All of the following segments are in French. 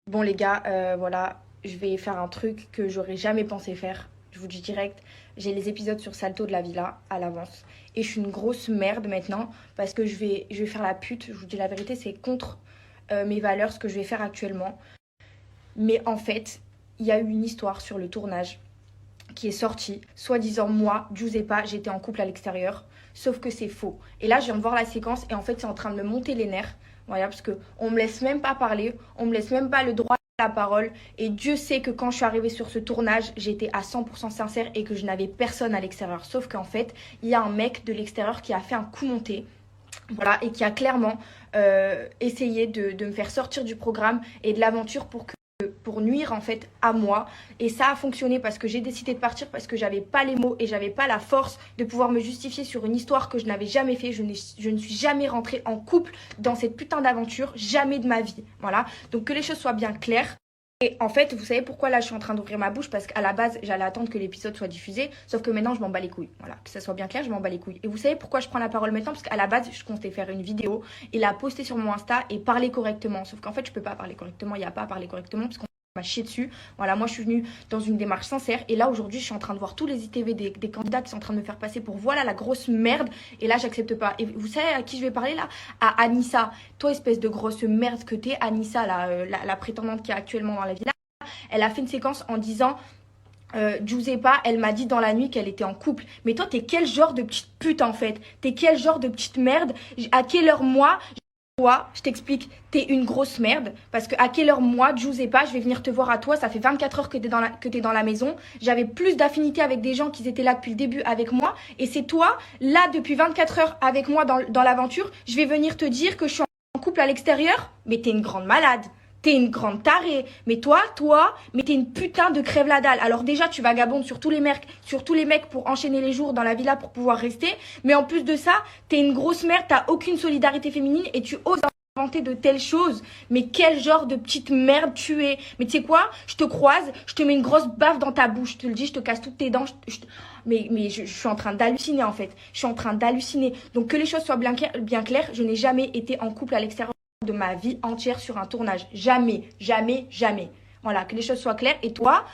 Bon les gars, voilà, je vais faire un truc que j'aurais jamais pensé faire. Je vous dis direct, j'ai les épisodes sur Salto de la Villa à l'avance. Et je suis une grosse merde maintenant parce que je vais faire la pute. Je vous dis la vérité, c'est contre mes valeurs ce que je vais faire actuellement. Mais en fait, il y a eu une histoire sur le tournage qui est sortie. Soi-disant, moi, Giuseppa, j'étais en couple à l'extérieur. Sauf que c'est faux. Et là, je viens de voir la séquence et en fait, c'est en train de me monter les nerfs. Voilà, parce qu'on me laisse même pas parler, on me laisse même pas le droit à la parole. Et Dieu sait que quand je suis arrivée sur ce tournage, j'étais à 100% sincère et que je n'avais personne à l'extérieur. Sauf qu'en fait, il y a un mec de l'extérieur qui a fait un coup monté. Voilà, et qui a clairement essayé de me faire sortir du programme et de l'aventure pour nuire en fait à moi. Et ça a fonctionné parce que j'ai décidé de partir parce que j'avais pas les mots et j'avais pas la force de pouvoir me justifier sur une histoire que je n'avais jamais fait. Je ne suis jamais rentrée en couple dans cette putain d'aventure, jamais de ma vie. Voilà, donc que les choses soient bien claires. Et en fait, vous savez pourquoi là je suis en train d'ouvrir ma bouche? Parce qu'à la base, j'allais attendre que l'épisode soit diffusé. Sauf que maintenant, je m'en bats les couilles. Voilà, que ça soit bien clair, je m'en bats les couilles. Et vous savez pourquoi je prends la parole maintenant? Parce qu'à la base, je comptais faire une vidéo et la poster sur mon Insta et parler correctement. Sauf qu'en fait, je peux pas parler correctement. Il n'y a pas à parler correctement parce qu'on m'a chié dessus. Voilà, moi je suis venue dans une démarche sincère. Et là, aujourd'hui, je suis en train de voir tous les ITV des candidats qui sont en train de me faire passer pour voilà la grosse merde. Et là, j'accepte pas. Et vous savez à qui je vais parler là? À Anissa. Toi, espèce de grosse merde que t'es, Anissa, la prétendante qui est actuellement dans la villa. Elle a fait une séquence en disant Giuseppa, elle m'a dit dans la nuit qu'elle était en couple. Mais toi, t'es quel genre de petite pute en fait? T'es quel genre de petite merde? À quelle heure moi, je t'explique, t'es une grosse merde. Parce que à quelle heure moi, Giuseppa, je vais venir te voir à toi? Ça fait 24 heures que t'es dans la maison. J'avais plus d'affinité avec des gens qui étaient là depuis le début avec moi. Et c'est toi, là, depuis 24 heures avec moi dans l'aventure, je vais venir te dire que je suis en couple à l'extérieur? Mais t'es une grande malade. T'es une grande tarée. Mais toi, mais t'es une putain de crève la dalle. Alors déjà, tu vagabondes sur tous les mecs pour enchaîner les jours dans la villa pour pouvoir rester. Mais en plus de ça, t'es une grosse merde, t'as aucune solidarité féminine et tu oses inventer de telles choses. Mais quel genre de petite merde tu es. Mais tu sais quoi? Je te croise, je te mets une grosse baffe dans ta bouche. Je te le dis, je te casse toutes tes dents. Mais je suis en train d'halluciner en fait. Je suis en train d'halluciner. Donc que les choses soient bien claires, je n'ai jamais été en couple à l'extérieur de ma vie entière sur un tournage. Jamais, jamais, jamais. Voilà, que les choses soient claires. Et toi,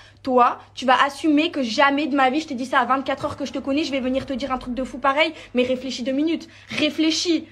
tu vas assumer que jamais de ma vie, je t'ai dit ça à 24 heures que je te connais, je vais venir te dire un truc de fou pareil, mais réfléchis 2 minutes. Réfléchis.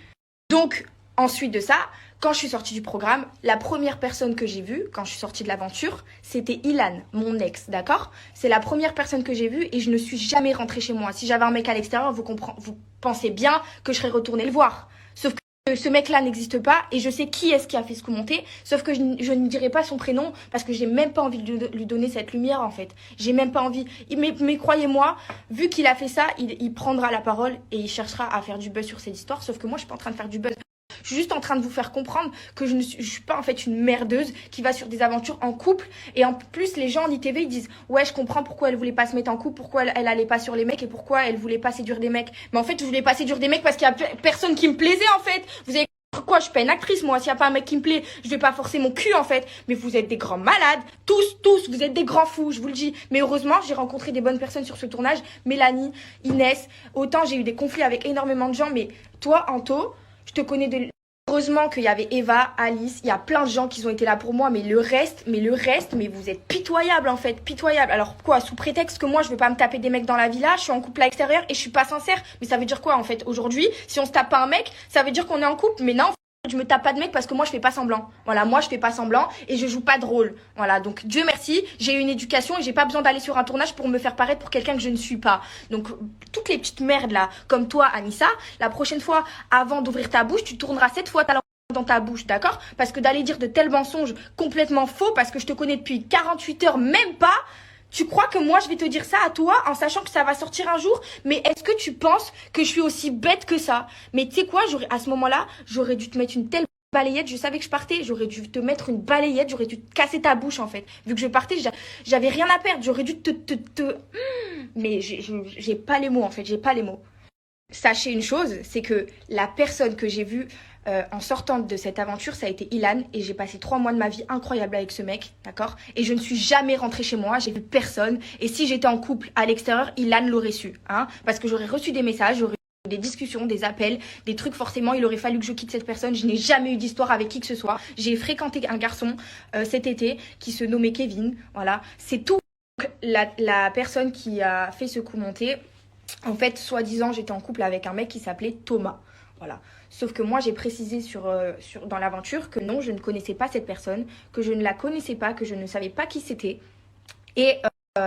Donc, ensuite de ça, quand je suis sortie du programme, la première personne que j'ai vue, quand je suis sortie de l'aventure, c'était Ilan, mon ex, d'accord? C'est la première personne que j'ai vue et je ne suis jamais rentrée chez moi. Si j'avais un mec à l'extérieur, vous pensez bien que je serais retournée le voir. Sauf que ce mec-là n'existe pas et je sais qui est-ce qui a fait ce coup monté, sauf que je ne dirai pas son prénom parce que j'ai même pas envie de lui donner cette lumière en fait. J'ai même pas envie. Mais croyez-moi, vu qu'il a fait ça, il prendra la parole et il cherchera à faire du buzz sur cette histoire, sauf que moi je suis pas en train de faire du buzz. Je suis juste en train de vous faire comprendre que je suis pas en fait une merdeuse qui va sur des aventures en couple. Et en plus, les gens en ITV, ils disent ouais, je comprends pourquoi elle voulait pas se mettre en couple, pourquoi elle allait pas sur les mecs et pourquoi elle voulait pas séduire des mecs. Mais en fait, je voulais pas séduire des mecs parce qu'il y a personne qui me plaisait en fait. Vous avez quoi? Je suis pas une actrice moi. S'il y a pas un mec qui me plaît, je vais pas forcer mon cul en fait. Mais vous êtes des grands malades, tous, vous êtes des grands fous, je vous le dis. Mais heureusement, j'ai rencontré des bonnes personnes sur ce tournage. Mélanie, Inès. Autant j'ai eu des conflits avec énormément de gens, mais toi, Anto, je te connais de heureusement qu'il y avait Eva, Alice, il y a plein de gens qui ont été là pour moi, mais le reste, mais vous êtes pitoyable en fait, pitoyable. Alors quoi, sous prétexte que moi je veux pas me taper des mecs dans la villa, je suis en couple à l'extérieur et je suis pas sincère. Mais ça veut dire quoi en fait? Aujourd'hui, si on se tape pas un mec, ça veut dire qu'on est en couple, mais non. Je me tape pas de mec parce que moi je fais pas semblant. Voilà, moi je fais pas semblant et je joue pas de rôle. Voilà, donc Dieu merci, j'ai une éducation et j'ai pas besoin d'aller sur un tournage pour me faire paraître pour quelqu'un que je ne suis pas. Donc toutes les petites merdes là, comme toi Anissa, la prochaine fois, avant d'ouvrir ta bouche, tu tourneras 7 fois ta langue dans ta bouche, d'accord? Parce que d'aller dire de tels mensonges complètement faux, parce que je te connais depuis 48 heures, même pas. Tu crois que moi je vais te dire ça à toi en sachant que ça va sortir un jour? Mais est-ce que tu penses que je suis aussi bête que ça? Mais tu sais quoi, à ce moment-là, j'aurais dû te mettre une telle balayette, je savais que je partais, j'aurais dû te mettre une balayette, j'aurais dû te casser ta bouche en fait. Vu que je partais, j'avais rien à perdre, j'aurais dû Mais j'ai pas les mots en fait, j'ai pas les mots. Sachez une chose, c'est que la personne que j'ai vue en sortant de cette aventure, ça a été Ilan. Et j'ai passé 3 mois de ma vie incroyable avec ce mec, d'accord? Et je ne suis jamais rentrée chez moi, j'ai vu personne. Et si j'étais en couple à l'extérieur, Ilan l'aurait su, hein? Parce que j'aurais reçu des messages, j'aurais des discussions, des appels, des trucs. Forcément, il aurait fallu que je quitte cette personne. Je n'ai jamais eu d'histoire avec qui que ce soit. J'ai fréquenté un garçon cet été qui se nommait Kevin. Voilà, c'est tout. La personne qui a fait ce coup monté, en fait, soi-disant, j'étais en couple avec un mec qui s'appelait Thomas. Voilà. Sauf que moi, j'ai précisé dans l'aventure que non, je ne connaissais pas cette personne, que je ne la connaissais pas, que je ne savais pas qui c'était. Et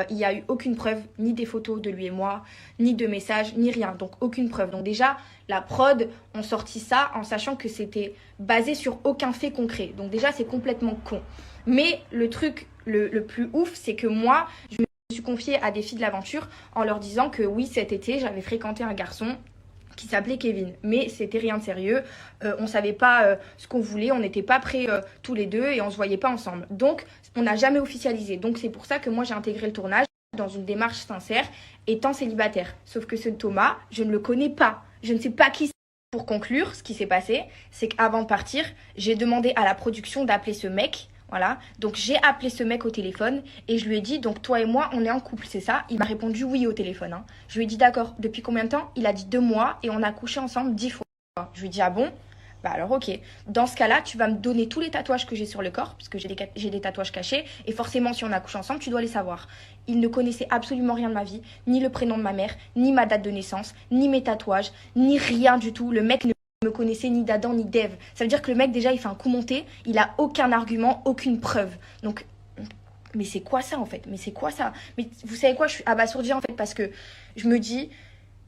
il n'y a eu aucune preuve, ni des photos de lui et moi, ni de messages, ni rien. Donc, aucune preuve. Donc déjà, la prod ont sorti ça en sachant que c'était basé sur aucun fait concret. Donc déjà, c'est complètement con. Mais le truc le plus ouf, c'est que moi, je me suis confiée à des filles de l'aventure en leur disant que oui, cet été, j'avais fréquenté un garçon qui s'appelait Kevin. Mais c'était rien de sérieux. On savait pas ce qu'on voulait. On n'était pas prêts tous les deux et on se voyait pas ensemble. Donc, on n'a jamais officialisé. Donc, c'est pour ça que moi, j'ai intégré le tournage dans une démarche sincère, étant célibataire. Sauf que ce Thomas, je ne le connais pas. Je ne sais pas qui c'est. Pour conclure, ce qui s'est passé, c'est qu'avant de partir, j'ai demandé à la production d'appeler ce mec. Voilà, donc j'ai appelé ce mec au téléphone et je lui ai dit, donc toi et moi, on est en couple, c'est ça? Il m'a répondu oui au téléphone. Hein. Je lui ai dit, d'accord, depuis combien de temps? Il a dit 2 mois et on a couché ensemble 10 fois. Je lui ai dit, ah bon? Bah alors ok, dans ce cas-là, tu vas me donner tous les tatouages que j'ai sur le corps, parce que j'ai des tatouages cachés, et forcément, si on a couché ensemble, tu dois les savoir. Il ne connaissait absolument rien de ma vie, ni le prénom de ma mère, ni ma date de naissance, ni mes tatouages, ni rien du tout. Le mec ne me connaissait ni d'Adam ni d'Ève. Ça veut dire que le mec déjà il fait un coup monté, il a aucun argument, aucune preuve. Donc mais c'est quoi ça en fait? Mais c'est quoi ça? Mais vous savez quoi? Je suis abasourdie en fait parce que je me dis,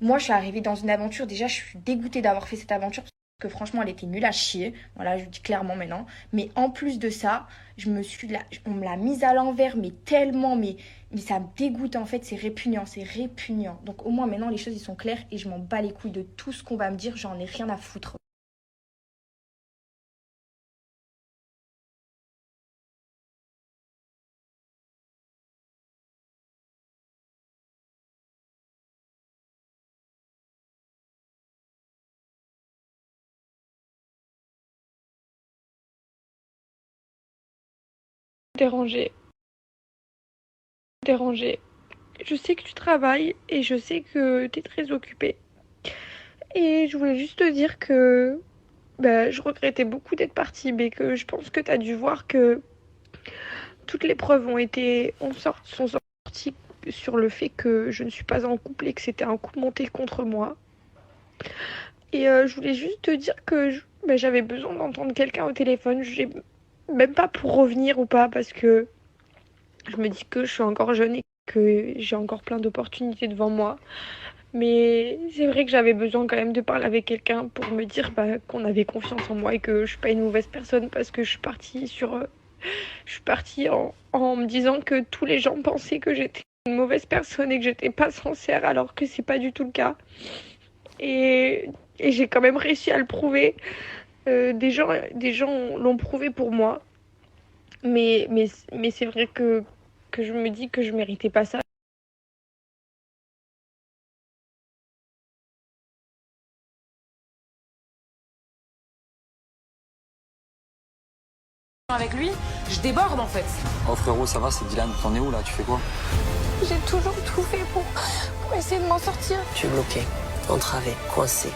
moi je suis arrivée dans une aventure, déjà je suis dégoûtée d'avoir fait cette aventure parce que franchement elle était nulle à chier. Voilà, je le dis clairement maintenant. Mais en plus de ça, on me l'a mise à l'envers, mais tellement, mais ça me dégoûte en fait, c'est répugnant, c'est répugnant. Donc au moins maintenant les choses ils sont claires et je m'en bats les couilles de tout ce qu'on va me dire, j'en ai rien à foutre. Déranger, déranger. Je sais que tu travailles et je sais que tu es très occupée. Et je voulais juste te dire que je regrettais beaucoup d'être partie, mais que je pense que tu as dû voir que toutes les preuves sont sorties sur le fait que je ne suis pas en couple et que c'était un coup monté contre moi. Et je voulais juste te dire que j'avais besoin d'entendre quelqu'un au téléphone. Même pas pour revenir ou pas, parce que je me dis que je suis encore jeune et que j'ai encore plein d'opportunités devant moi. Mais c'est vrai que j'avais besoin quand même de parler avec quelqu'un pour me dire qu'on avait confiance en moi et que je suis pas une mauvaise personne parce que je suis partie en me disant que tous les gens pensaient que j'étais une mauvaise personne et que j'étais pas sincère alors que c'est pas du tout le cas. Et j'ai quand même réussi à le prouver. Des gens l'ont prouvé pour moi. Mais c'est vrai que je me dis que je méritais pas ça. Avec lui, je déborde en fait. Oh frérot, ça va, c'est Dylan. T'en es où là? Tu fais quoi? J'ai toujours tout fait pour essayer de m'en sortir. Tu es bloqué, entravé, coincé.